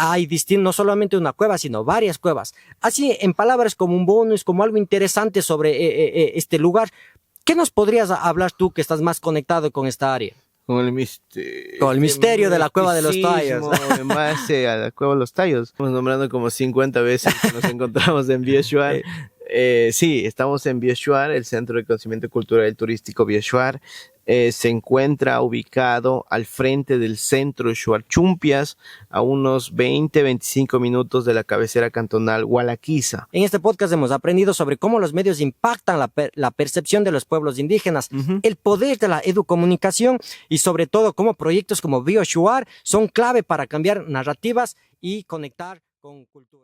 hay no solamente una cueva, sino varias cuevas. Así, en palabras como un bonus, como algo interesante sobre este lugar, ¿qué nos podrías hablar tú que estás más conectado con esta área? Con el misterio de la Cueva de los Tallos. En base a la Cueva de los Tallos. Estamos nombrando como 50 veces que nos encontramos en Bioshuar. Sí, estamos en Bioshuar, el Centro de Conocimiento Cultural y Turístico Bioshuar. Se encuentra ubicado al frente del centro Shuar Chumpias, a unos 20-25 minutos de la cabecera cantonal Hualaquiza. En este podcast hemos aprendido sobre cómo los medios impactan la percepción de los pueblos indígenas, el poder de la educomunicación y sobre todo cómo proyectos como Bioshuar son clave para cambiar narrativas y conectar con cultura.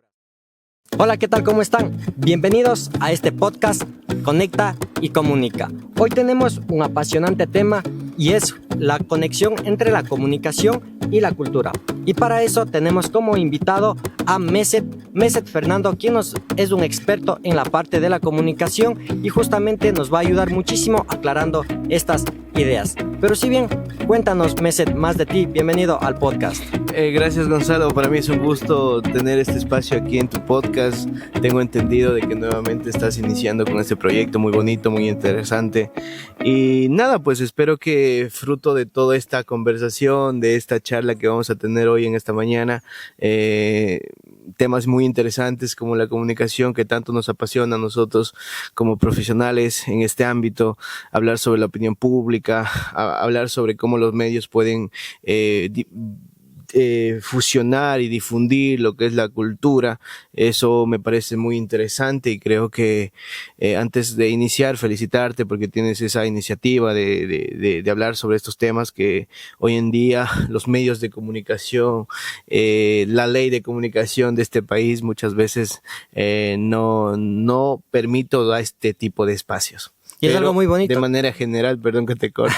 Hola, ¿qué tal? ¿Cómo están? Bienvenidos a este podcast Conecta y Comunica. Hoy tenemos un apasionante tema y es la conexión entre la comunicación y la cultura. Y para eso tenemos como invitado a Meset Fernando, quien es un experto en la parte de la comunicación y justamente nos va a ayudar muchísimo aclarando estas ideas. Pero si bien, cuéntanos, Meset, más de ti. Bienvenido al podcast. Gracias, Gonzalo. Para mí es un gusto tener este espacio aquí en tu podcast. Tengo entendido de que nuevamente estás iniciando con este proyecto muy bonito, muy interesante. Y nada, pues espero que fruto de toda esta conversación, de esta charla que vamos a tener hoy en esta mañana, temas muy interesantes como la comunicación que tanto nos apasiona a nosotros como profesionales en este ámbito, hablar sobre la opinión pública, hablar sobre cómo los medios pueden fusionar y difundir lo que es la cultura. Eso me parece muy interesante y creo que antes de iniciar, felicitarte porque tienes esa iniciativa de hablar sobre estos temas que hoy en día los medios de comunicación, la ley de comunicación de este país muchas veces no permite a este tipo de espacios. Y es algo muy bonito. De manera general, perdón que te corte,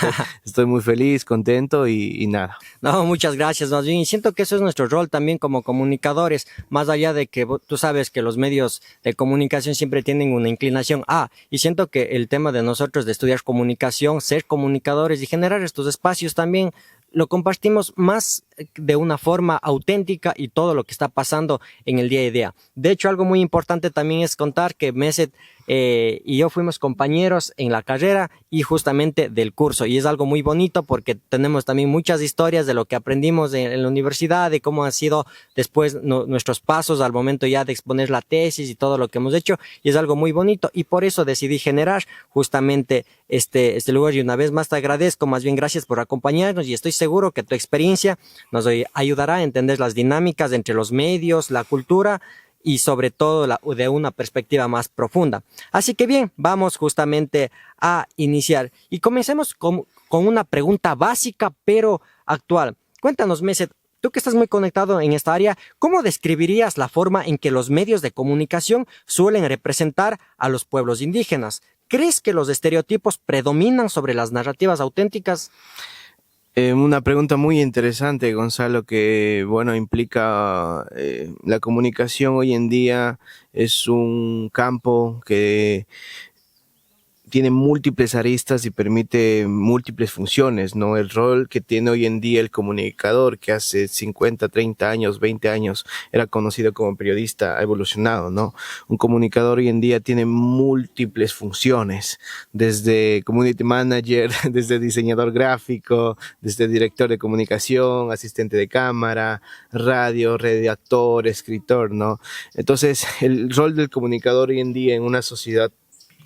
estoy muy feliz, contento y nada. No, muchas gracias, más bien. Y siento que eso es nuestro rol también como comunicadores, más allá de que tú sabes que los medios de comunicación siempre tienen una inclinación y siento que el tema de nosotros de estudiar comunicación, ser comunicadores y generar estos espacios también, lo compartimos más de una forma auténtica y todo lo que está pasando en el día a día. De hecho, algo muy importante también es contar que Meset y yo fuimos compañeros en la carrera y justamente del curso. Y es algo muy bonito porque tenemos también muchas historias de lo que aprendimos en la universidad, de cómo han sido después nuestros pasos al momento ya de exponer la tesis y todo lo que hemos hecho. Y es algo muy bonito y por eso decidí generar justamente este lugar. Y una vez más te agradezco, más bien gracias por acompañarnos y estoy seguro que tu experiencia nos ayudará a entender las dinámicas entre los medios, la cultura y sobre todo de una perspectiva más profunda. Así que bien, vamos justamente a iniciar y comencemos con una pregunta básica pero actual. Cuéntanos, Meset, tú que estás muy conectado en esta área, ¿cómo describirías la forma en que los medios de comunicación suelen representar a los pueblos indígenas? ¿Crees que los estereotipos predominan sobre las narrativas auténticas? Una pregunta muy interesante, Gonzalo, que bueno, implica la comunicación hoy en día es un campo que tiene múltiples aristas y permite múltiples funciones, ¿no? El rol que tiene hoy en día el comunicador, que hace 50, 30 años, 20 años era conocido como periodista, ha evolucionado, ¿no? Un comunicador hoy en día tiene múltiples funciones, desde community manager, desde diseñador gráfico, desde director de comunicación, asistente de cámara, radio, redactor, escritor, ¿no? Entonces, el rol del comunicador hoy en día en una sociedad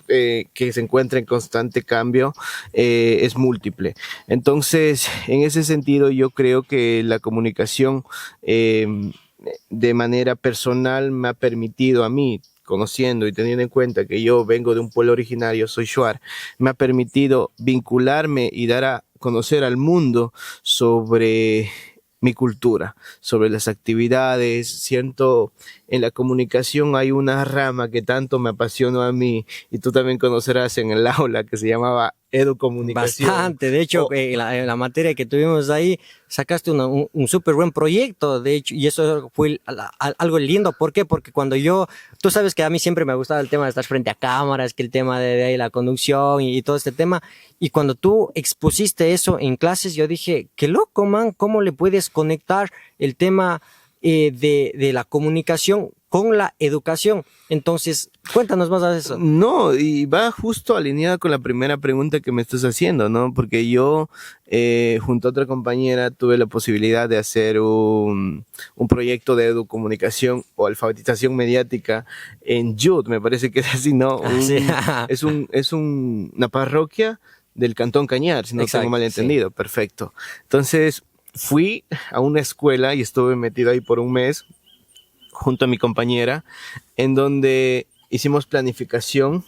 que se encuentra en constante cambio es múltiple. Entonces, en ese sentido, yo creo que la comunicación de manera personal me ha permitido a mí, conociendo y teniendo en cuenta que yo vengo de un pueblo originario, soy Shuar, me ha permitido vincularme y dar a conocer al mundo sobre mi cultura, sobre las actividades. Siento en la comunicación hay una rama que tanto me apasionó a mí y tú también conocerás en el aula, que se llamaba educomunicación. Bastante, de hecho, en la materia que tuvimos ahí sacaste un súper buen proyecto, de hecho, y eso fue algo lindo. ¿Por qué? Porque cuando tú sabes que a mí siempre me ha gustado el tema de estar frente a cámaras, que el tema de la conducción y todo este tema, y cuando tú expusiste eso en clases, yo dije, qué loco, man, ¿cómo le puedes conectar el tema de la comunicación con la educación. Entonces, cuéntanos más de eso. No, y va justo alineada con la primera pregunta que me estás haciendo, ¿no? Porque yo, junto a otra compañera, tuve la posibilidad de hacer un proyecto de educomunicación o alfabetización mediática en Yut, me parece que es así, ¿no? Sí. Una parroquia del Cantón Cañar, si no Exacto, tengo mal sí. entendido. Perfecto. Entonces, fui a una escuela y estuve metido ahí por un mes junto a mi compañera, en donde hicimos planificación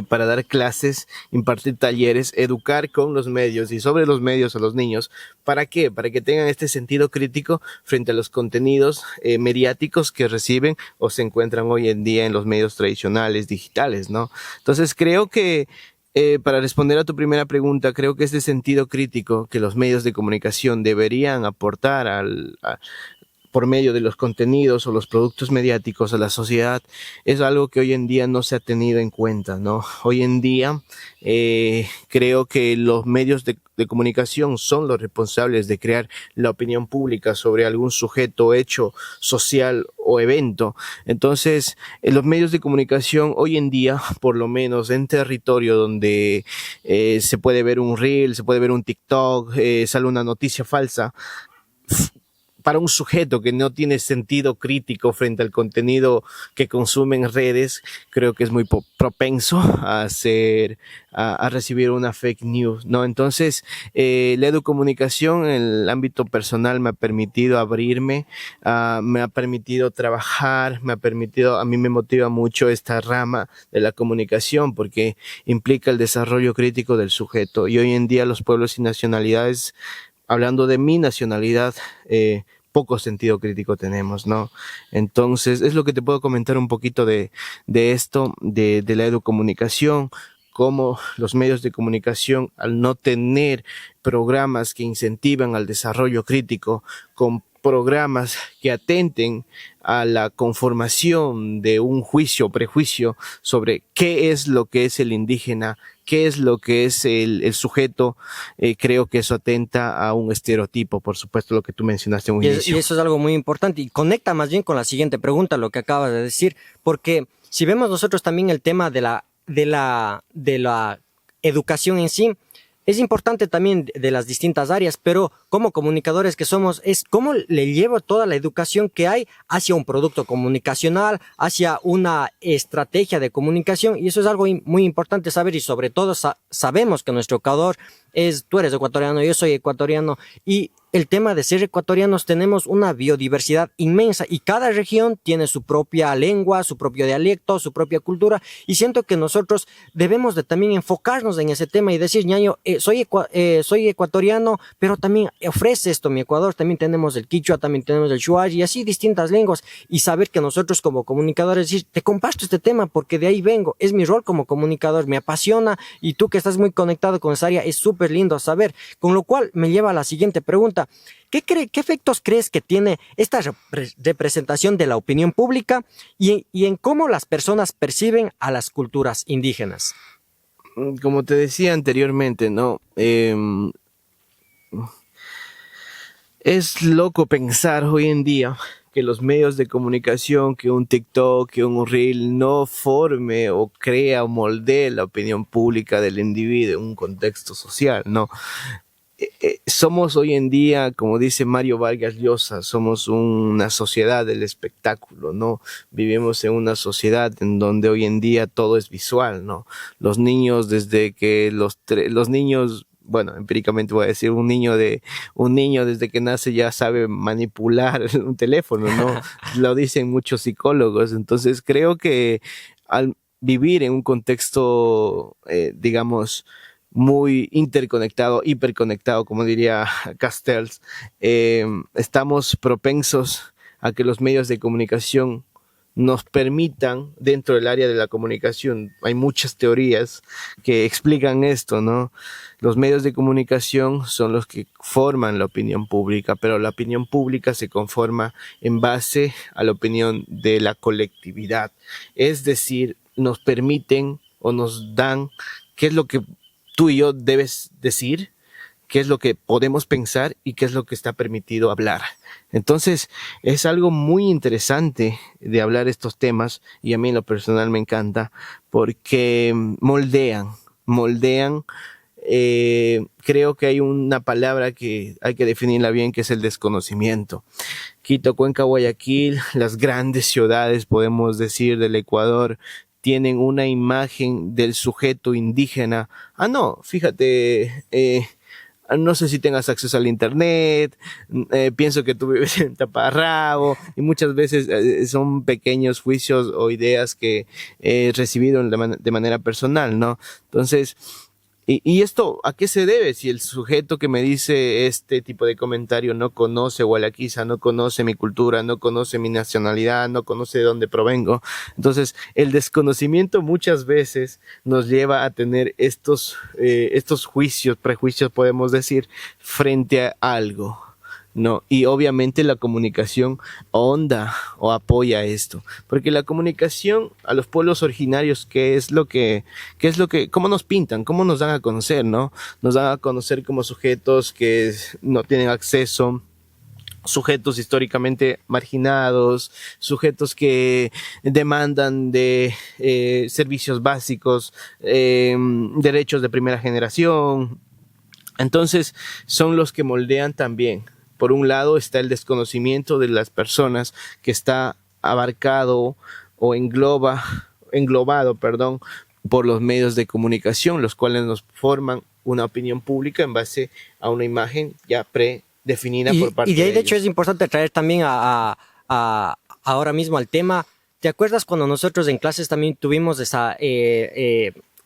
para dar clases, impartir talleres, educar con los medios y sobre los medios a los niños. ¿Para qué? Para que tengan este sentido crítico frente a los contenidos mediáticos que reciben o se encuentran hoy en día en los medios tradicionales, digitales, ¿no? Entonces creo que para responder a tu primera pregunta, creo que este sentido crítico que los medios de comunicación deberían aportar por medio de los contenidos o los productos mediáticos a la sociedad es algo que hoy en día no se ha tenido en cuenta, ¿no? Hoy en día creo que los medios de comunicación son los responsables de crear la opinión pública sobre algún sujeto, hecho social o evento. Entonces, los medios de comunicación hoy en día, por lo menos en territorio donde se puede ver un reel, se puede ver un TikTok, sale una noticia falsa, para un sujeto que no tiene sentido crítico frente al contenido que consume en redes, creo que es muy propenso a recibir una fake news, ¿no? Entonces, la educomunicación en el ámbito personal me ha permitido abrirme, me ha permitido trabajar, a mí me motiva mucho esta rama de la comunicación porque implica el desarrollo crítico del sujeto. Y hoy en día los pueblos y nacionalidades, hablando de mi nacionalidad, poco sentido crítico tenemos, ¿no? Entonces, es lo que te puedo comentar un poquito de esto, de la educomunicación, cómo los medios de comunicación, al no tener programas que incentivan al desarrollo crítico, con programas que atenten a la conformación de un juicio o prejuicio sobre qué es lo que es el indígena, qué es lo que es el sujeto, creo que eso atenta a un estereotipo, por supuesto, lo que tú mencionaste en un inicio. Y eso es algo muy importante y conecta más bien con la siguiente pregunta, lo que acabas de decir, porque si vemos nosotros también el tema de la educación en sí, es importante también de las distintas áreas, pero como comunicadores que somos, es cómo le llevo toda la educación que hay hacia un producto comunicacional, hacia una estrategia de comunicación, y eso es algo muy importante saber, y sobre todo sabemos que nuestro Ecuador tú eres ecuatoriano, yo soy ecuatoriano, y el tema de ser ecuatorianos tenemos una biodiversidad inmensa y cada región tiene su propia lengua, su propio dialecto, su propia cultura, y siento que nosotros debemos de también enfocarnos en ese tema y decir, ñaño, soy ecuatoriano, pero también ofrece esto mi Ecuador, también tenemos el quichua, también tenemos el shuar y así distintas lenguas, y saber que nosotros como comunicadores decir, te comparto este tema porque de ahí vengo, es mi rol como comunicador, me apasiona, y tú que estás muy conectado con esa área, es súper lindo saber, con lo cual me lleva a la siguiente pregunta. ¿Qué efectos crees que tiene esta representación de la opinión pública y en cómo las personas perciben a las culturas indígenas? Como te decía anteriormente, ¿no? Es loco pensar hoy en día que los medios de comunicación, que un TikTok, que un Reel no forme o crea o moldee la opinión pública del individuo en un contexto social, ¿no? Somos hoy en día, como dice Mario Vargas Llosa, somos una sociedad del espectáculo, ¿no? Vivimos en una sociedad en donde hoy en día todo es visual, ¿no? Los niños, desde que los niños, bueno, empíricamente voy a decir, un niño desde que nace ya sabe manipular un teléfono, ¿no? Lo dicen muchos psicólogos. Entonces creo que al vivir en un contexto, digamos, muy interconectado, hiperconectado, como diría Castells, estamos propensos a que los medios de comunicación nos permitan, dentro del área de la comunicación, hay muchas teorías que explican esto, ¿no? Los medios de comunicación son los que forman la opinión pública, pero la opinión pública se conforma en base a la opinión de la colectividad. Es decir, nos permiten o nos dan qué es lo que tú y yo debes decir, qué es lo que podemos pensar y qué es lo que está permitido hablar. Entonces, es algo muy interesante de hablar estos temas, y a mí en lo personal me encanta, porque moldean. Creo que hay una palabra que hay que definirla bien, que es el desconocimiento. Quito, Cuenca, Guayaquil, las grandes ciudades, podemos decir, del Ecuador, tienen una imagen del sujeto indígena. No, fíjate, no sé si tengas acceso al internet, pienso que tú vives en Taparrabo, y muchas veces son pequeños juicios o ideas que he recibido de manera personal, ¿no? Entonces, ¿y esto a qué se debe? Si el sujeto que me dice este tipo de comentario no conoce Gualaquiza, no conoce mi cultura, no conoce mi nacionalidad, no conoce de dónde provengo. Entonces, el desconocimiento muchas veces nos lleva a tener estos juicios, prejuicios, podemos decir, frente a algo, ¿no? Y obviamente la comunicación ahonda o apoya esto, porque la comunicación a los pueblos originarios, cómo nos pintan, cómo nos dan a conocer, ¿no? Nos dan a conocer como sujetos que no tienen acceso, sujetos históricamente marginados, sujetos que demandan de servicios básicos, derechos de primera generación. Entonces, son los que moldean también. Por un lado está el desconocimiento de las personas, que está abarcado o englobado, por los medios de comunicación, los cuales nos forman una opinión pública en base a una imagen ya predefinida por parte de ellos. Y de ahí, de hecho, es importante traer también ahora mismo al tema. ¿Te acuerdas cuando nosotros en clases también tuvimos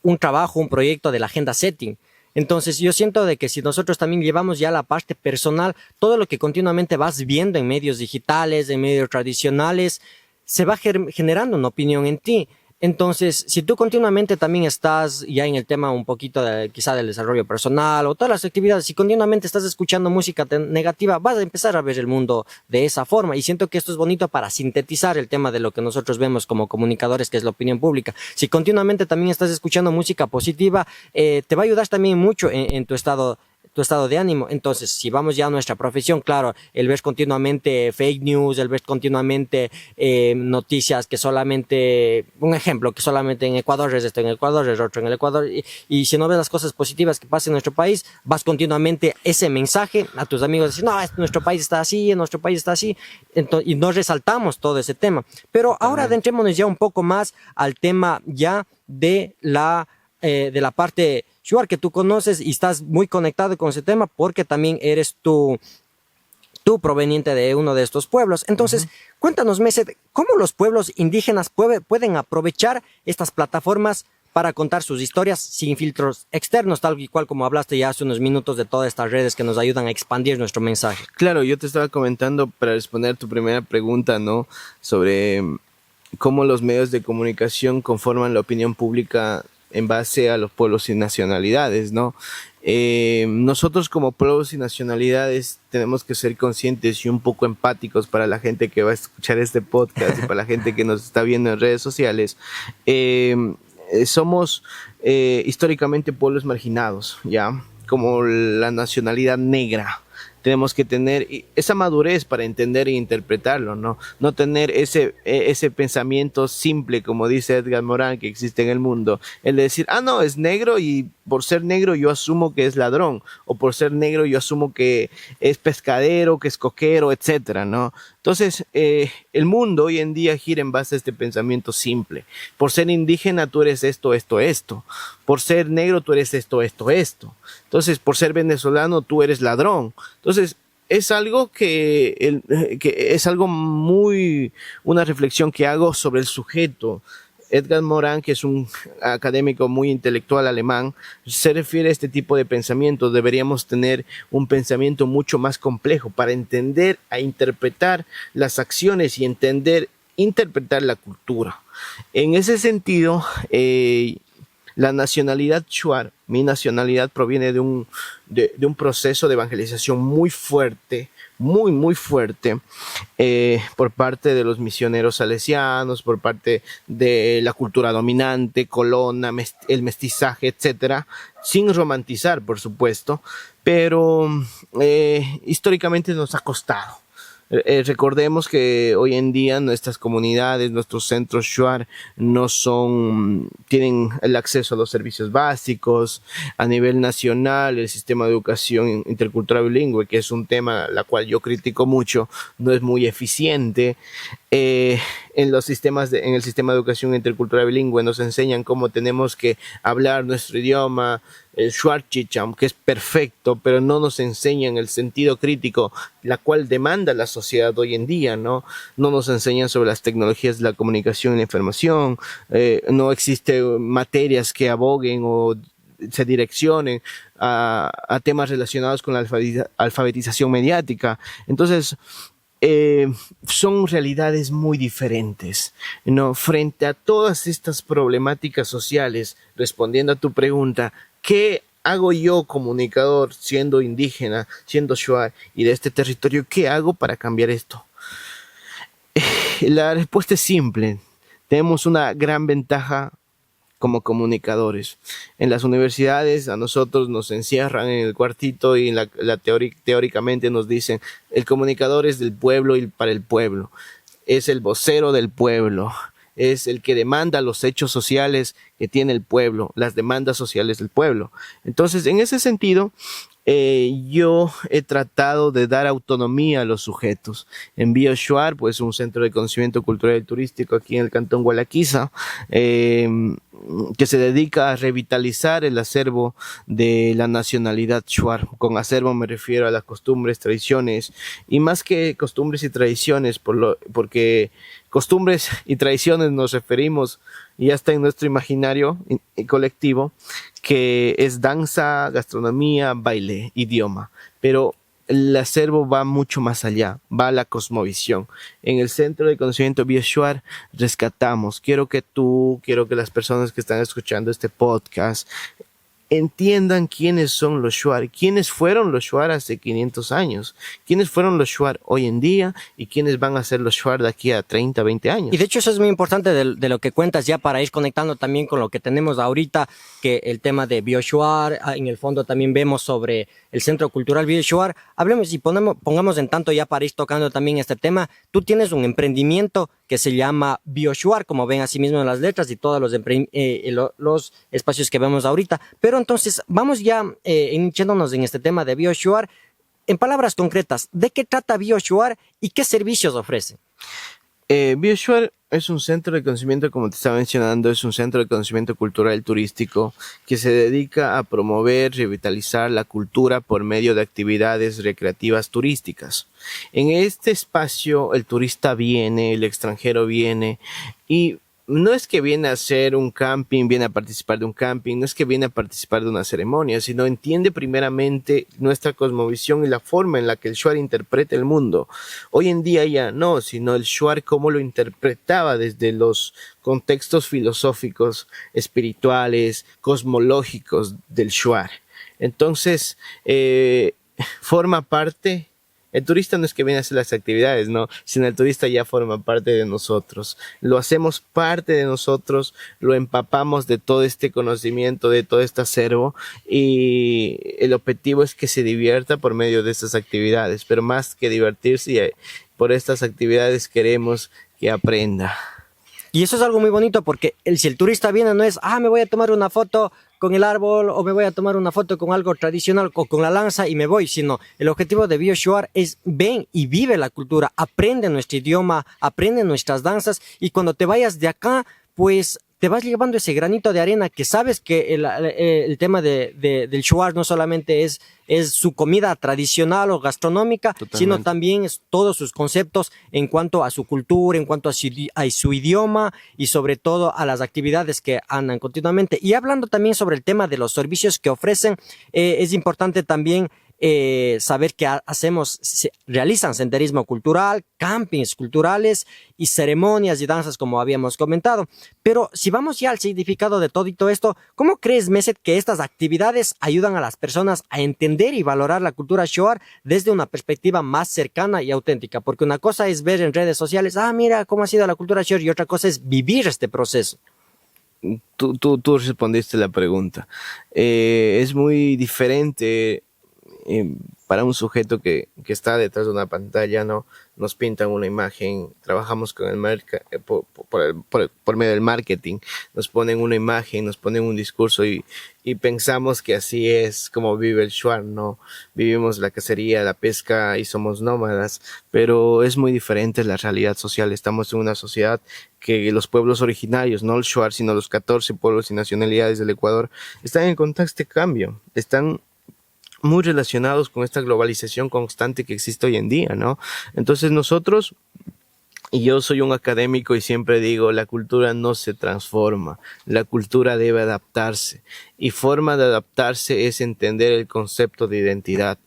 un trabajo, un proyecto de la agenda setting? Entonces yo siento de que si nosotros también llevamos ya la parte personal, todo lo que continuamente vas viendo en medios digitales, en medios tradicionales, se va generando una opinión en ti. Entonces, si tú continuamente también estás ya en el tema un poquito quizá del desarrollo personal o todas las actividades, si continuamente estás escuchando música negativa, vas a empezar a ver el mundo de esa forma. Y siento que esto es bonito para sintetizar el tema de lo que nosotros vemos como comunicadores, que es la opinión pública. Si continuamente también estás escuchando música positiva, te va a ayudar también mucho en tu estado de ánimo. Entonces, si vamos ya a nuestra profesión, claro, el ver continuamente fake news, el ver continuamente noticias que solamente, un ejemplo, que solamente en Ecuador es esto, en Ecuador es otro, en el Ecuador, y si no ves las cosas positivas que pasan en nuestro país, vas continuamente ese mensaje a tus amigos, decir, no, nuestro país está así, nuestro país está así, y no resaltamos todo ese tema. Pero ahora adentrémonos ya un poco más al tema ya de la parte, Shuar, que tú conoces y estás muy conectado con ese tema porque también eres tú proveniente de uno de estos pueblos. Entonces, cuéntanos, Mesed, ¿cómo los pueblos indígenas pueden aprovechar estas plataformas para contar sus historias sin filtros externos, tal y cual como hablaste ya hace unos minutos de todas estas redes que nos ayudan a expandir nuestro mensaje? Claro, yo te estaba comentando para responder tu primera pregunta, ¿no? Sobre cómo los medios de comunicación conforman la opinión pública en base a los pueblos y nacionalidades, ¿no? Nosotros como pueblos y nacionalidades tenemos que ser conscientes y un poco empáticos para la gente que va a escuchar este podcast y para la gente que nos está viendo en redes sociales. Somos históricamente pueblos marginados, ¿ya? Como la nacionalidad negra. Tenemos que tener esa madurez para entender e interpretarlo, ¿no? No tener ese pensamiento simple, como dice Edgar Morin, que existe en el mundo. El de decir, no, es negro y por ser negro yo asumo que es ladrón. O por ser negro yo asumo que es pescadero, que es coquero, etcétera, ¿no? Entonces, el mundo hoy en día gira en base a este pensamiento simple. Por ser indígena tú eres esto, esto, esto. Por ser negro tú eres esto, esto, esto. Entonces, por ser venezolano tú eres ladrón. Entonces, es algo que es algo una reflexión que hago sobre el sujeto. Edgar Morin, que es un académico muy intelectual alemán, se refiere a este tipo de pensamientos. Deberíamos tener un pensamiento mucho más complejo para entender e interpretar las acciones y interpretar la cultura. En ese sentido, la nacionalidad Shuar, mi nacionalidad, proviene de un proceso de evangelización muy fuerte, muy fuerte, por parte de los misioneros salesianos, por parte de la cultura dominante, colona, el mestizaje, etcétera, sin romantizar, por supuesto, pero históricamente nos ha costado. Recordemos que hoy en día nuestras comunidades, nuestros centros shuar tienen el acceso a los servicios básicos. A nivel nacional, el sistema de educación intercultural bilingüe, que es un tema la cual yo critico mucho, no es muy eficiente. En el sistema de educación intercultural bilingüe nos enseñan cómo tenemos que hablar nuestro idioma, el shuar chicham, que es perfecto, pero no nos enseñan el sentido crítico, la cual demanda la sociedad hoy en día, ¿no? No nos enseñan sobre las tecnologías de la comunicación y la información, no existen materias que aboguen o se direccionen a temas relacionados con la alfabetización mediática. Entonces, son realidades muy diferentes, ¿no? Frente a todas estas problemáticas sociales, respondiendo a tu pregunta, ¿qué hago yo, comunicador, siendo indígena, siendo shuar y de este territorio? ¿Qué hago para cambiar esto? La respuesta es simple. Tenemos una gran ventaja como comunicadores. En las universidades a nosotros nos encierran en el cuartito y teóricamente nos dicen: el comunicador es del pueblo y para el pueblo, es el vocero del pueblo, es el que demanda los hechos sociales que tiene el pueblo, las demandas sociales del pueblo. Entonces, en ese sentido, yo he tratado de dar autonomía a los sujetos. En BioShuar, pues un centro de conocimiento cultural y turístico aquí en el cantón Gualaquiza, que se dedica a revitalizar el acervo de la nacionalidad shuar. Con acervo me refiero a las costumbres, tradiciones, y más que costumbres y tradiciones, porque costumbres y tradiciones nos referimos, y ya está en nuestro imaginario colectivo, que es danza, gastronomía, baile, idioma, pero el acervo va mucho más allá, va a la cosmovisión. En el Centro de Conocimiento BioShuar rescatamos, quiero que las personas que están escuchando este podcast entiendan quiénes son los shuar, quiénes fueron los shuar hace 500 años, quiénes fueron los shuar hoy en día y quiénes van a ser los shuar de aquí a 30, 20 años. Y de hecho eso es muy importante de lo que cuentas, ya para ir conectando también con lo que tenemos ahorita, que el tema de BioShuar, en el fondo también vemos sobre el Centro Cultural BioShuar. Hablemos y pongamos en tanto, ya para ir tocando también este tema, tú tienes un emprendimiento que se llama BioShuar, como ven así mismo en las letras y todos los espacios que vemos ahorita. Pero entonces vamos ya iniciándonos en este tema de BioShuar. En palabras concretas, ¿de qué trata BioShuar y qué servicios ofrece? BioShuar es un centro de conocimiento, como te estaba mencionando, es un centro de conocimiento cultural y turístico que se dedica a promover, revitalizar la cultura por medio de actividades recreativas turísticas. En este espacio el turista viene, el extranjero viene y no es que viene a hacer un camping, viene a participar de un camping, no es que viene a participar de una ceremonia, sino entiende primeramente nuestra cosmovisión y la forma en la que el shuar interpreta el mundo. Hoy en día ya no, sino el shuar cómo lo interpretaba desde los contextos filosóficos, espirituales, cosmológicos del shuar. Entonces, forma parte. El turista no es que viene a hacer las actividades, no, sino el turista ya forma parte de nosotros. Lo hacemos parte de nosotros, lo empapamos de todo este conocimiento, de todo este acervo, y el objetivo es que se divierta por medio de estas actividades, pero más que divertirse, por estas actividades queremos que aprenda. Y eso es algo muy bonito porque si el turista viene no es, me voy a tomar una foto con el árbol o me voy a tomar una foto con algo tradicional o con la lanza y me voy, sino el objetivo de BioShuar es ven y vive la cultura, aprende nuestro idioma, aprende nuestras danzas y cuando te vayas de acá, pues te vas llevando ese granito de arena que sabes que el tema del shuar no solamente es su comida tradicional o gastronómica, totalmente, sino también es todos sus conceptos en cuanto a su cultura, en cuanto a su idioma y sobre todo a las actividades que andan continuamente. Y hablando también sobre el tema de los servicios que ofrecen, es importante también saber que realizan senderismo cultural, campings culturales y ceremonias y danzas como habíamos comentado. Pero si vamos ya al significado de todo esto, ¿cómo crees, Meset, que estas actividades ayudan a las personas a entender y valorar la cultura shuar desde una perspectiva más cercana y auténtica? Porque una cosa es ver en redes sociales, mira cómo ha sido la cultura shuar, y otra cosa es vivir este proceso. Tú respondiste la pregunta. Es muy diferente para un sujeto que está detrás de una pantalla, ¿no? Nos pintan una imagen, trabajamos con por medio del marketing, nos ponen una imagen, nos ponen un discurso y pensamos que así es como vive el Shuar, ¿no? Vivimos la cacería, la pesca y somos nómadas, pero es muy diferente la realidad social. Estamos en una sociedad que los pueblos originarios, no el Shuar, sino los 14 pueblos y nacionalidades del Ecuador, están en constante cambio, están muy relacionados con esta globalización constante que existe hoy en día, ¿no? Entonces nosotros, y yo soy un académico y siempre digo, la cultura no se transforma, la cultura debe adaptarse. Y forma de adaptarse es entender el concepto de identidad.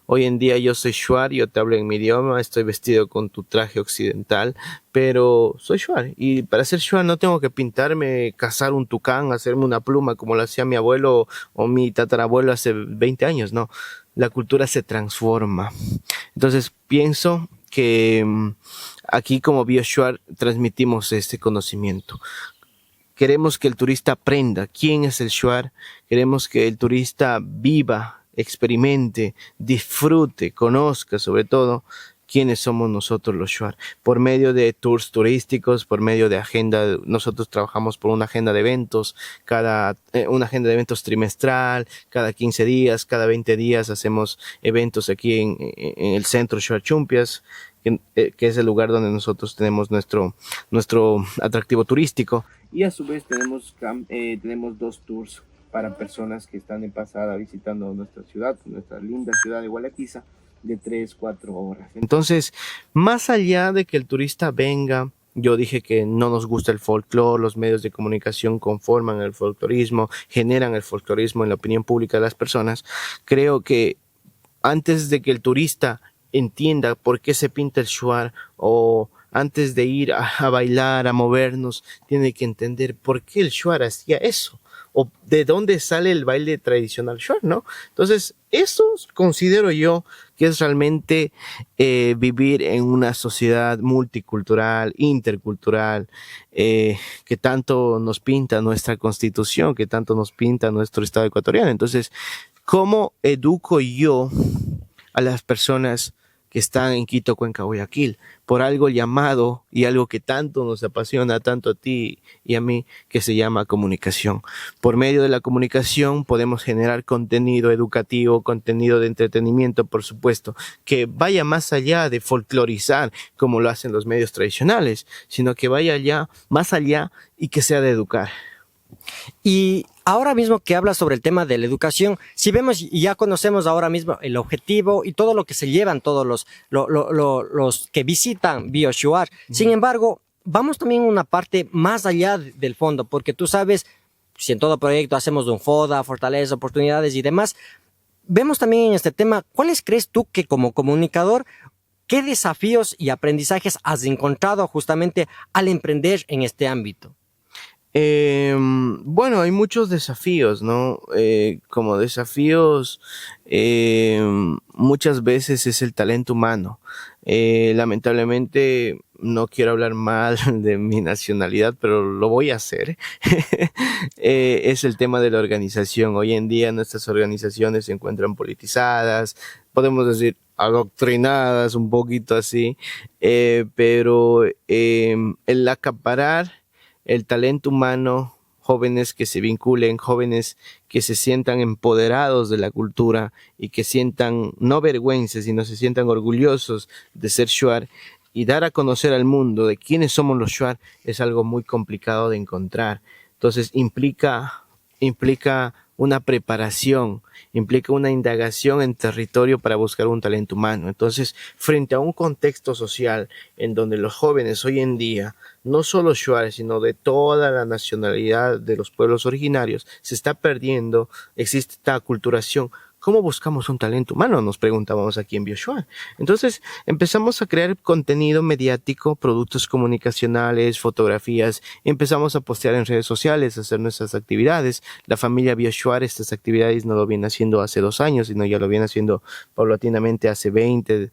Hoy en día yo soy Shuar, yo te hablo en mi idioma, estoy vestido con tu traje occidental, pero soy Shuar. Y para ser Shuar no tengo que pintarme, cazar un tucán, hacerme una pluma como lo hacía mi abuelo o mi tatarabuelo hace 20 años, no. La cultura se transforma. Entonces pienso que aquí como BioShuar transmitimos este conocimiento. Queremos que el turista aprenda quién es el Shuar, queremos que el turista viva, experimente, disfrute, conozca sobre todo quiénes somos nosotros los Shuar. Por medio de tours turísticos, por medio de agenda, nosotros trabajamos por una agenda de eventos, una agenda de eventos trimestral, cada 15 días, cada 20 días hacemos eventos aquí en el centro Shuar Chumpias, que es el lugar donde nosotros tenemos nuestro atractivo turístico. Y a su vez tenemos 2 tours para personas que están en pasada visitando nuestra ciudad, nuestra linda ciudad de Gualaquiza, de 3-4 horas. Entonces, más allá de que el turista venga, yo dije que no nos gusta el folclore, los medios de comunicación conforman el folclorismo, generan el folclorismo en la opinión pública de las personas. Creo que antes de que el turista entienda por qué se pinta el Shuar o antes de ir a bailar, a movernos, tiene que entender por qué el Shuar hacía eso o de dónde sale el baile tradicional Shuar, ¿no? Entonces, eso considero yo que es realmente vivir en una sociedad multicultural, intercultural, que tanto nos pinta nuestra Constitución, que tanto nos pinta nuestro Estado ecuatoriano. Entonces, ¿cómo educo yo a las personas que están en Quito, Cuenca, Guayaquil, por algo llamado y algo que tanto nos apasiona, tanto a ti y a mí, que se llama comunicación? Por medio de la comunicación podemos generar contenido educativo, contenido de entretenimiento, por supuesto, que vaya más allá de folclorizar como lo hacen los medios tradicionales, sino que vaya más allá y que sea de educar. Y ahora mismo que hablas sobre el tema de la educación, si vemos y ya conocemos ahora mismo el objetivo y todo lo que se llevan todos los que visitan BioShuar. Sin embargo, vamos también a una parte más allá del fondo, porque tú sabes, si en todo proyecto hacemos de un FODA, fortalezas, oportunidades y demás, vemos también en este tema, ¿cuáles crees tú que como comunicador, qué desafíos y aprendizajes has encontrado justamente al emprender en este ámbito? Bueno, hay muchos desafíos, ¿no? Como desafíos, muchas veces es el talento humano. Lamentablemente, no quiero hablar mal de mi nacionalidad, pero lo voy a hacer. Es el tema de la organización. Hoy en día nuestras organizaciones se encuentran politizadas, podemos decir adoctrinadas, un poquito así, pero el acaparar el talento humano, jóvenes que se vinculen, jóvenes que se sientan empoderados de la cultura y que sientan no vergüenza, sino se sientan orgullosos de ser Shuar y dar a conocer al mundo de quiénes somos los Shuar, es algo muy complicado de encontrar. Entonces implica una preparación, implica una indagación en territorio para buscar un talento humano. Entonces, frente a un contexto social en donde los jóvenes hoy en día, no solo Shuar, sino de toda la nacionalidad de los pueblos originarios, se está perdiendo, existe esta aculturación. ¿Cómo buscamos un talento humano? Nos preguntábamos aquí en BioShuar. Entonces empezamos a crear contenido mediático, productos comunicacionales, fotografías, empezamos a postear en redes sociales, a hacer nuestras actividades. La familia BioShuar estas actividades no lo viene haciendo hace 2 años, sino ya lo viene haciendo paulatinamente hace 20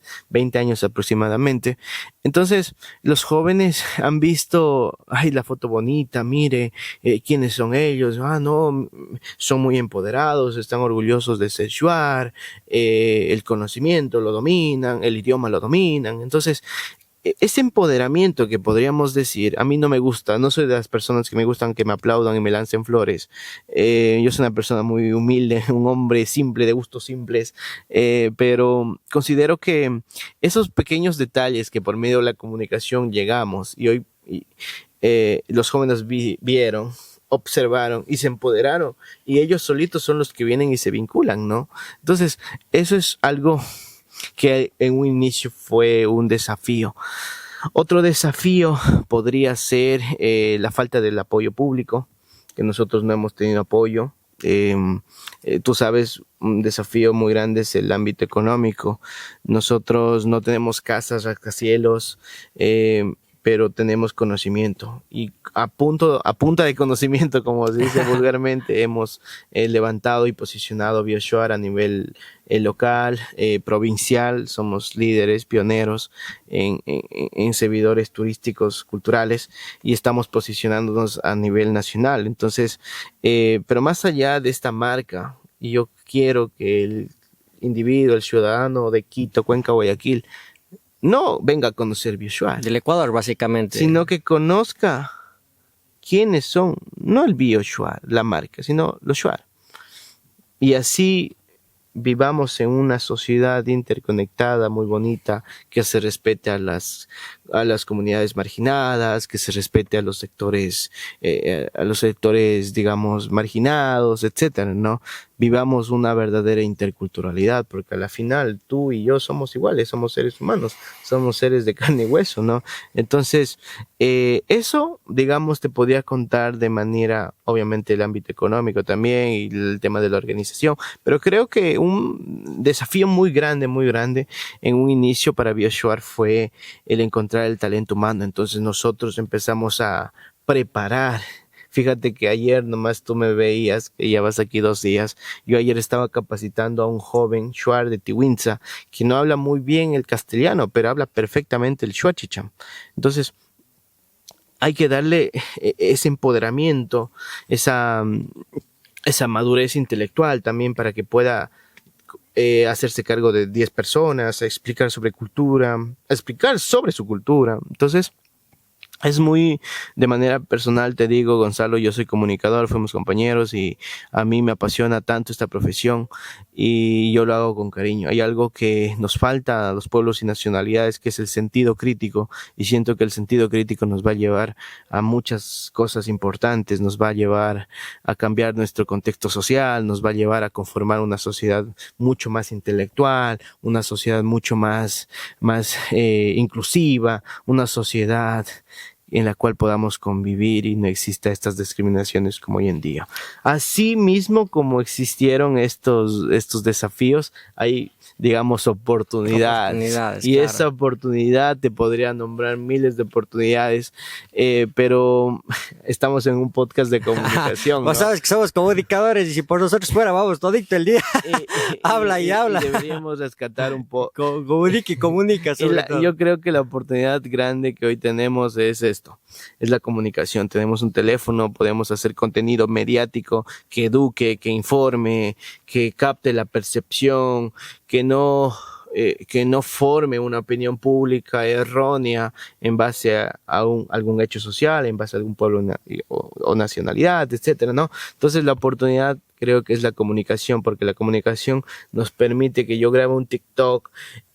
años aproximadamente. Entonces los jóvenes han visto, ay, la foto bonita, mire, quiénes son ellos, no, son muy empoderados, están orgullosos de ser Bioshuar, el conocimiento lo dominan, el idioma lo dominan. Entonces, ese empoderamiento que podríamos decir, a mí no me gusta, no soy de las personas que me gustan que me aplaudan y me lancen flores. Yo soy una persona muy humilde, un hombre simple, de gustos simples, pero considero que esos pequeños detalles que por medio de la comunicación llegamos y hoy los jóvenes vieron, observaron y se empoderaron y ellos solitos son los que vienen y se vinculan, ¿no? Entonces, eso es algo que en un inicio fue un desafío. Otro desafío podría ser la falta del apoyo público, que nosotros no hemos tenido apoyo. Tú sabes, un desafío muy grande es el ámbito económico. Nosotros no tenemos casas, rascacielos, pero tenemos conocimiento y a punta de conocimiento, como se dice vulgarmente, hemos levantado y posicionado Bioshuar a nivel local, provincial. Somos líderes, pioneros en servidores turísticos, culturales, y estamos posicionándonos a nivel nacional. Entonces, pero más allá de esta marca, yo quiero que el individuo, el ciudadano de Quito, Cuenca, Guayaquil, no venga a conocer Bioshuar. Del Ecuador, básicamente. Sino que conozca quiénes son, no el Bioshuar, la marca, sino los Shuar. Y así vivamos en una sociedad interconectada, muy bonita, que se respete a las comunidades marginadas, que se respete a los sectores, digamos, marginados, etcétera, ¿no? Vivamos una verdadera interculturalidad, porque a la final tú y yo somos iguales, somos seres humanos, somos seres de carne y hueso, ¿no? Entonces, eso, digamos, te podía contar de manera, obviamente, el ámbito económico también y el tema de la organización, pero creo que un desafío muy grande en un inicio para Bioshuar fue el encontrar el talento humano. Entonces nosotros empezamos a preparar. Fíjate que ayer nomás tú me veías, que ya vas aquí 2 días. Yo ayer estaba capacitando a un joven Shuar de Tiwintza, que no habla muy bien el castellano, pero habla perfectamente el Shuachicham. Entonces, hay que darle ese empoderamiento, esa madurez intelectual también para que pueda hacerse cargo de 10 personas, explicar sobre cultura, explicar sobre su cultura. Entonces, es muy, de manera personal te digo, Gonzalo, yo soy comunicador, fuimos compañeros y a mí me apasiona tanto esta profesión y yo lo hago con cariño. Hay algo que nos falta a los pueblos y nacionalidades, que es el sentido crítico, y siento que el sentido crítico nos va a llevar a muchas cosas importantes, nos va a llevar a cambiar nuestro contexto social, nos va a llevar a conformar una sociedad mucho más intelectual, una sociedad mucho más inclusiva, una sociedad en la cual podamos convivir y no exista estas discriminaciones como hoy en día. Así mismo como existieron estos desafíos, hay, digamos, oportunidades. Y claro, esa oportunidad te podría nombrar miles de oportunidades, pero estamos en un podcast de comunicación. Vos sabes que somos comunicadores y si por nosotros fuera, vamos, todito el día. Habla y habla. Deberíamos rescatar un poco. Comunica y comunica sobre todo. Yo creo que la oportunidad grande que hoy tenemos es esto. Es la comunicación. Tenemos un teléfono, podemos hacer contenido mediático que eduque, que informe, que capte la percepción, que no forme una opinión pública errónea en base a algún hecho social, en base a algún pueblo o nacionalidad, etcétera, ¿no? Entonces la oportunidad creo que es la comunicación, porque la comunicación nos permite que yo grabe un TikTok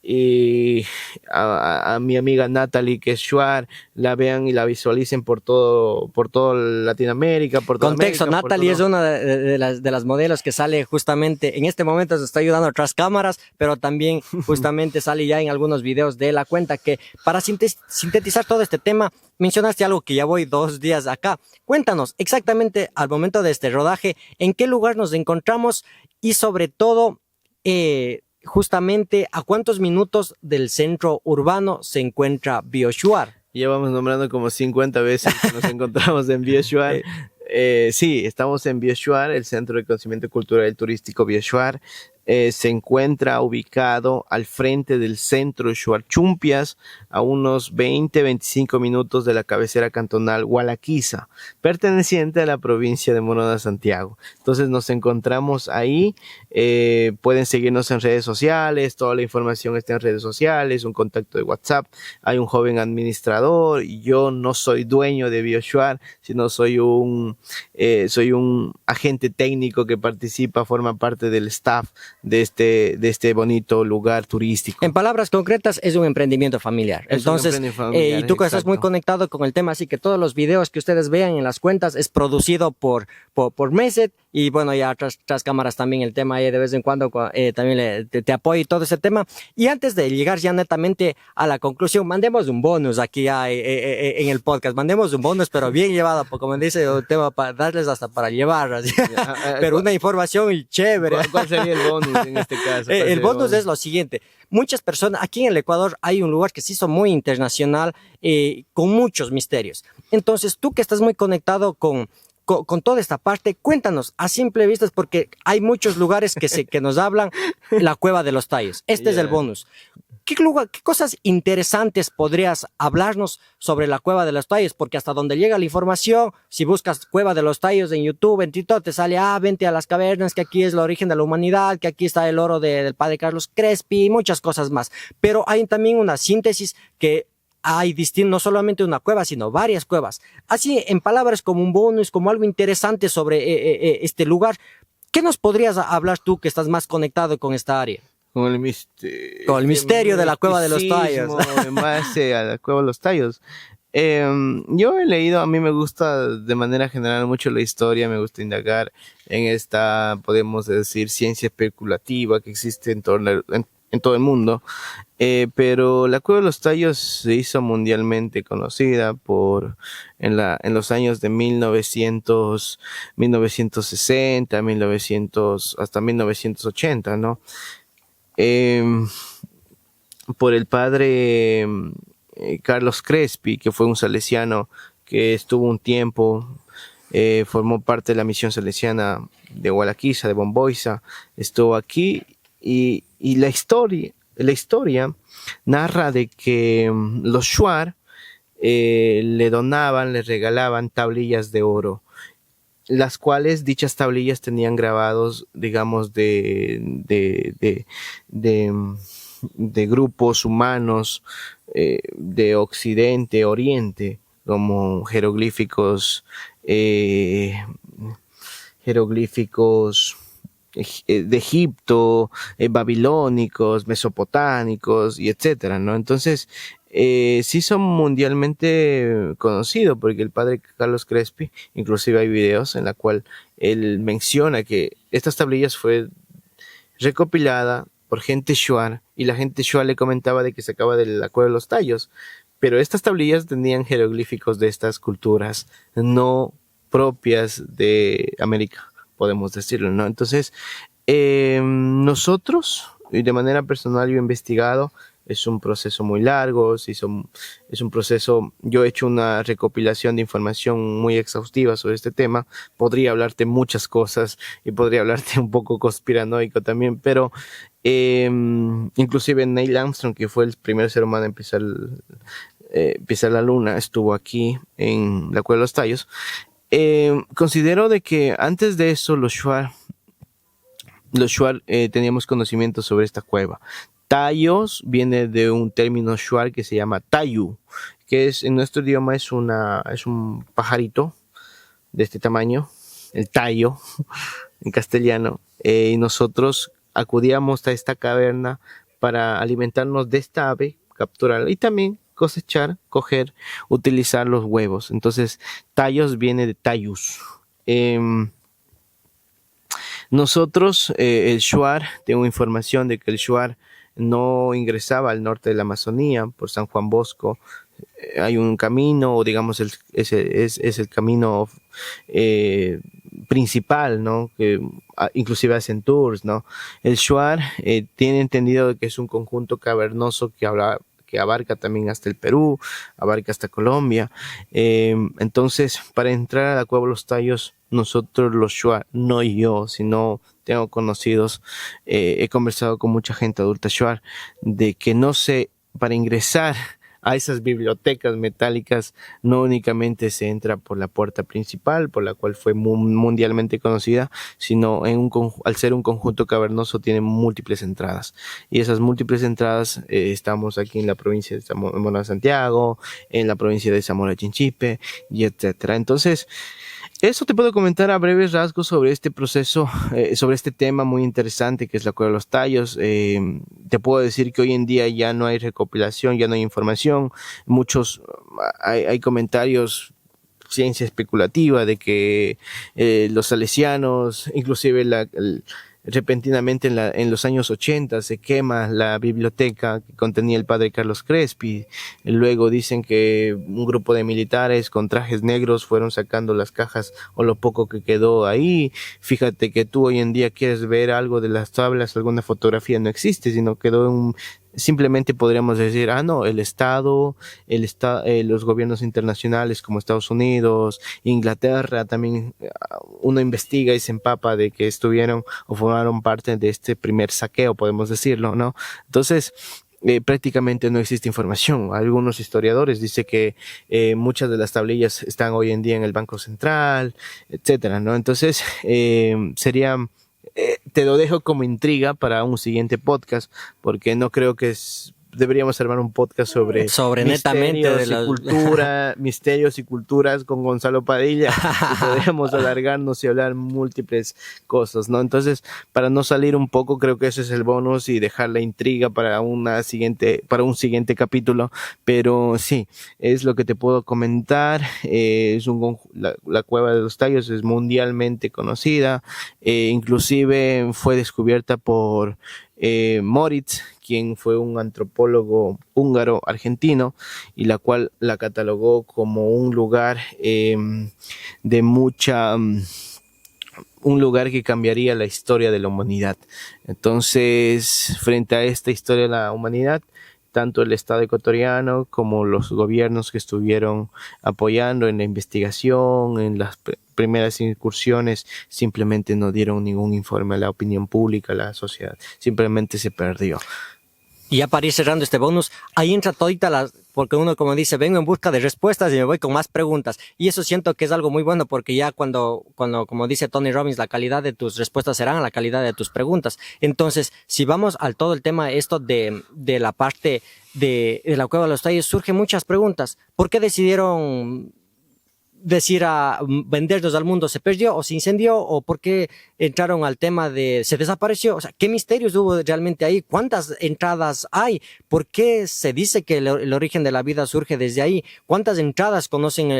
y a mi amiga Natalie, que es Shuar, la vean y la visualicen por todo Latinoamérica, por toda Contexto, América, Natalie es una de las modelos que sale justamente, en este momento se está ayudando tras cámaras, pero también justamente sale ya en algunos videos de la cuenta, que para sintetizar todo este tema, mencionaste algo que ya voy 2 días acá. Cuéntanos exactamente al momento de este rodaje, en qué lugar nos encontramos y sobre todo, justamente a cuántos minutos del centro urbano se encuentra Bioshuar. Ya vamos nombrando como 50 veces que nos encontramos en Bioshuar. Sí, estamos en Bioshuar, el Centro de Conocimiento Cultural y Turístico Bioshuar. se encuentra ubicado al frente del centro de Shuar-Chumpias, a unos 20-25 minutos de la cabecera cantonal Hualaquiza, perteneciente a la provincia de Morona, Santiago. Entonces nos encontramos ahí, pueden seguirnos en redes sociales, toda la información está en redes sociales, un contacto de WhatsApp, hay un joven administrador, y yo no soy dueño de BioShuar, sino soy un agente técnico que participa, forma parte del staff de este bonito lugar turístico. En palabras concretas, es un emprendimiento familiar. Entonces, y tú que estás muy conectado con el tema, así que todos los videos que ustedes vean en las cuentas es producido por Meset, y bueno, ya tras cámaras también el tema de vez en cuando también te apoyo y todo ese tema. Y antes de llegar ya netamente a la conclusión, mandemos un bonus aquí en el podcast, mandemos un bonus, pero bien llevado, porque como dice, un tema para darles hasta para llevar, así. Pero una información y chévere. ¿Cuál sería el bonus en este caso? El bonus es lo siguiente. Muchas personas, aquí en el Ecuador hay un lugar que se hizo muy internacional, con muchos misterios. Entonces, tú que estás muy conectado con toda esta parte, cuéntanos a simple vista, porque hay muchos lugares que nos hablan, la Cueva de los Tallos. Este es el bonus. ¿Qué cosas interesantes podrías hablarnos sobre la Cueva de los Tallos? Porque hasta donde llega la información, si buscas Cueva de los Tallos en YouTube, en TikTok, te sale, vente a las cavernas, que aquí es el origen de la humanidad, que aquí está el oro del padre Carlos Crespi y muchas cosas más. Pero hay también una síntesis que hay no solamente una cueva, sino varias cuevas. Así, en palabras como un bonus, como algo interesante sobre este lugar, ¿qué nos podrías hablar tú que estás más conectado con esta área? Con el misterio. Con el misterio de la Cueva de los Tallos. En base a la Cueva de los Tallos. Yo he leído, a mí me gusta de manera general mucho la historia, me gusta indagar en esta, podemos decir, ciencia especulativa que existe en todo el mundo. Pero la Cueva de los Tallos se hizo mundialmente conocida en los años de 1960, 1900, hasta 1980, ¿no? Por el padre Carlos Crespi, que fue un salesiano que estuvo un tiempo, formó parte de la misión salesiana de Hualaquiza, de Bomboiza, estuvo aquí, y la historia narra de que los Shuar le regalaban tablillas de oro, las cuales dichas tablillas tenían grabados, digamos, de grupos humanos de Occidente, Oriente, como jeroglíficos de Egipto, babilónicos, mesopotámicos y etcétera, ¿no? Entonces, sí son mundialmente conocidos, porque el padre Carlos Crespi, inclusive hay videos en la cual él menciona que estas tablillas fue recopilada por gente Shuar, y la gente Shuar le comentaba de que se sacaba de la Cueva de los Tallos, pero estas tablillas tenían jeroglíficos de estas culturas no propias de América, podemos decirlo, ¿no? Entonces, nosotros, y de manera personal, yo he investigado. Es un proceso muy largo, es un proceso, yo he hecho una recopilación de información muy exhaustiva sobre este tema. Podría hablarte muchas cosas y podría hablarte un poco conspiranoico también, pero inclusive Neil Armstrong, que fue el primer ser humano en pisar la luna, estuvo aquí en la Cueva de los Tallos. Considero de que antes de eso los Shuar teníamos conocimiento sobre esta cueva. Tallos viene de un término Shuar que se llama tayu, que en nuestro idioma es un pajarito de este tamaño, el tallo en castellano, y nosotros acudíamos a esta caverna para alimentarnos de esta ave, capturarla y también cosechar, coger, utilizar los huevos. Entonces, tallos viene de tayus. Nosotros, el Shuar, tengo información de que el Shuar no ingresaba al norte de la Amazonía por San Juan Bosco. Hay un camino, o digamos es el camino principal, ¿no? Que inclusive hacen tours, ¿no? El Shuar tiene entendido que es un conjunto cavernoso que que abarca también hasta el Perú, abarca hasta Colombia. Entonces, para entrar a la Cueva de los Tallos, nosotros los Shuar, no yo, sino tengo conocidos, he conversado con mucha gente adulta Shuar, de que no sé, para ingresar a esas bibliotecas metálicas no únicamente se entra por la puerta principal, por la cual fue mundialmente conocida, sino al ser un conjunto cavernoso tiene múltiples entradas. Y esas múltiples entradas estamos aquí en la provincia de Zamora Santiago, en la provincia de Zamora Chinchipe, y etcétera. Entonces, eso te puedo comentar a breves rasgos sobre este proceso, sobre este tema muy interesante que es la Cueva de los Tallos. Te puedo decir que hoy en día ya no hay recopilación, ya no hay información. Hay comentarios, ciencia especulativa de que los salesianos, inclusive repentinamente en los años 80 se quema la biblioteca que contenía el padre Carlos Crespi. Luego dicen que un grupo de militares con trajes negros fueron sacando las cajas o lo poco que quedó ahí. Fíjate que tú hoy en día quieres ver algo de las tablas, alguna fotografía no existe, sino quedó simplemente podríamos decir, no, el Estado, los gobiernos internacionales como Estados Unidos, Inglaterra, también uno investiga y se empapa de que estuvieron o formaron parte de este primer saqueo, podemos decirlo, ¿no? Entonces, prácticamente no existe información. Algunos historiadores dicen que muchas de las tablillas están hoy en día en el Banco Central, etcétera, ¿no? Entonces, te lo dejo como intriga para un siguiente podcast, porque no creo que deberíamos armar un podcast sobre netamente misterios y culturas con Gonzalo Padilla, y podríamos alargarnos y hablar múltiples cosas, ¿no? Entonces, para no salir un poco, creo que ese es el bonus y dejar la intriga para un siguiente capítulo, pero sí, es lo que te puedo comentar. La Cueva de los Tallos es mundialmente conocida, inclusive fue descubierta por Moritz, quien fue un antropólogo húngaro argentino, y la cual la catalogó como un lugar un lugar que cambiaría la historia de la humanidad. Entonces, frente a esta historia de la humanidad, tanto el Estado ecuatoriano como los gobiernos que estuvieron apoyando en la investigación, en las primeras incursiones, simplemente no dieron ningún informe a la opinión pública, a la sociedad. Simplemente se perdió. Y ya para ir cerrando este bonus, ahí entra todita porque uno como dice, vengo en busca de respuestas y me voy con más preguntas. Y eso siento que es algo muy bueno, porque ya cuando como dice Tony Robbins, la calidad de tus respuestas serán a la calidad de tus preguntas. Entonces, si vamos al todo el tema esto de la parte de la Cueva de los Tallos, surgen muchas preguntas. ¿Por qué decidieron decir a venderlos al mundo? ¿Se perdió o se incendió? ¿O por qué entraron al tema de se desapareció? O sea, ¿qué misterios hubo realmente ahí? ¿Cuántas entradas hay? ¿Por qué se dice que el origen de la vida surge desde ahí? ¿Cuántas entradas conocen?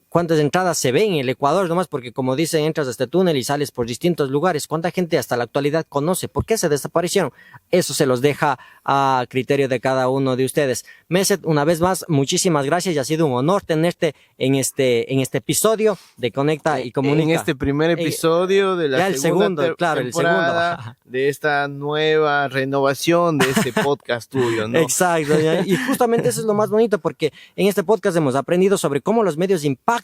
¿Cuántas entradas se ven en el Ecuador nomás? Porque como dicen, entras a este túnel y sales por distintos lugares. ¿Cuánta gente hasta la actualidad conoce? ¿Por qué se desaparecieron? Eso se los deja a criterio de cada uno de ustedes. Meset, una vez más, muchísimas gracias y ha sido un honor tenerte en este episodio de Conecta y Comunica. En este primer episodio de la segunda temporada de esta nueva renovación de este podcast tuyo, ¿no? Exacto, y justamente eso es lo más bonito, porque en este podcast hemos aprendido sobre cómo los medios impactan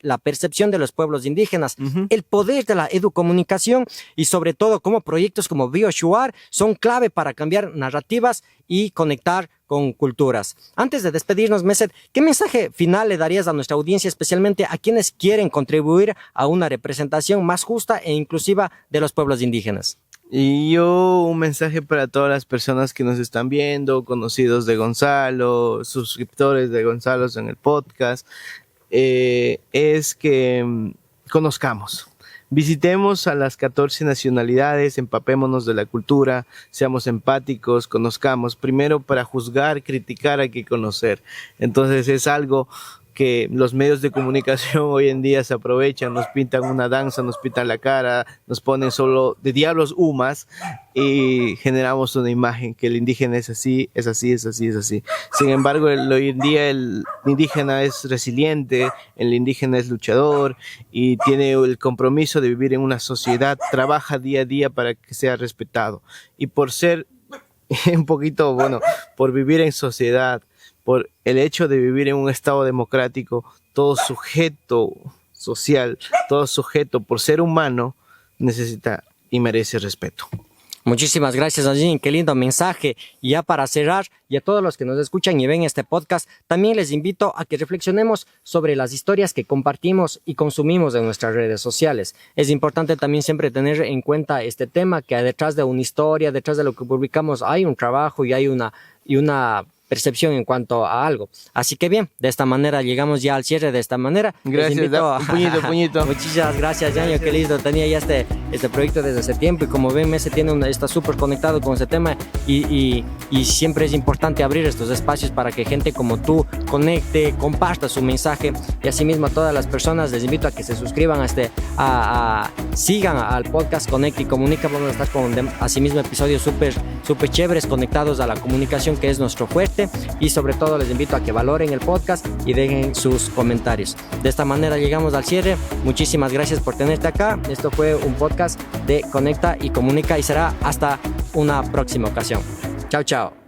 la percepción de los pueblos indígenas, el poder de la educomunicación y sobre todo cómo proyectos como BioShuar son clave para cambiar narrativas y conectar con culturas. Antes de despedirnos, Meset, ¿qué mensaje final le darías a nuestra audiencia, especialmente a quienes quieren contribuir a una representación más justa e inclusiva de los pueblos indígenas? Y un mensaje para todas las personas que nos están viendo, conocidos de Gonzalo, suscriptores de Gonzalo en el podcast, es que conozcamos. Visitemos a las 14 nacionalidades, empapémonos de la cultura, seamos empáticos, conozcamos. Primero, para juzgar, criticar hay que conocer. Entonces es algo que los medios de comunicación hoy en día se aprovechan, nos pintan una danza, nos pintan la cara, nos ponen solo de diablos humas y generamos una imagen que el indígena es así, es así, es así, es así. Sin embargo, hoy en día el indígena es resiliente, el indígena es luchador y tiene el compromiso de vivir en una sociedad, trabaja día a día para que sea respetado. Y por ser un poquito, bueno, por vivir en sociedad, por el hecho de vivir en un estado democrático, todo sujeto social, todo sujeto por ser humano necesita y merece respeto. Muchísimas gracias, Angie. Qué lindo mensaje. Y ya para cerrar, y a todos los que nos escuchan y ven este podcast, también les invito a que reflexionemos sobre las historias que compartimos y consumimos en nuestras redes sociales. Es importante también siempre tener en cuenta este tema, que detrás de una historia, detrás de lo que publicamos, hay un trabajo y hay una percepción en cuanto a algo. Así que bien, de esta manera llegamos ya al cierre de esta manera. Gracias, un puñito. Muchísimas gracias, Yanio, qué lindo. Tenía ya este proyecto desde ese tiempo y como ven, Mese está súper conectado con ese tema y siempre es importante abrir estos espacios para que gente como tú conecte, comparta su mensaje y asimismo a todas las personas les invito a que se suscriban sigan al podcast Conecta y Comunica. Vamos a estar con asimismo episodios súper chéveres conectados a la comunicación, que es nuestro fuerte, y sobre todo les invito a que valoren el podcast y dejen sus comentarios. De esta manera llegamos al cierre. Muchísimas gracias por tenerte acá. Esto fue un podcast de Conecta y Comunica y será hasta una próxima ocasión. Chao, chao.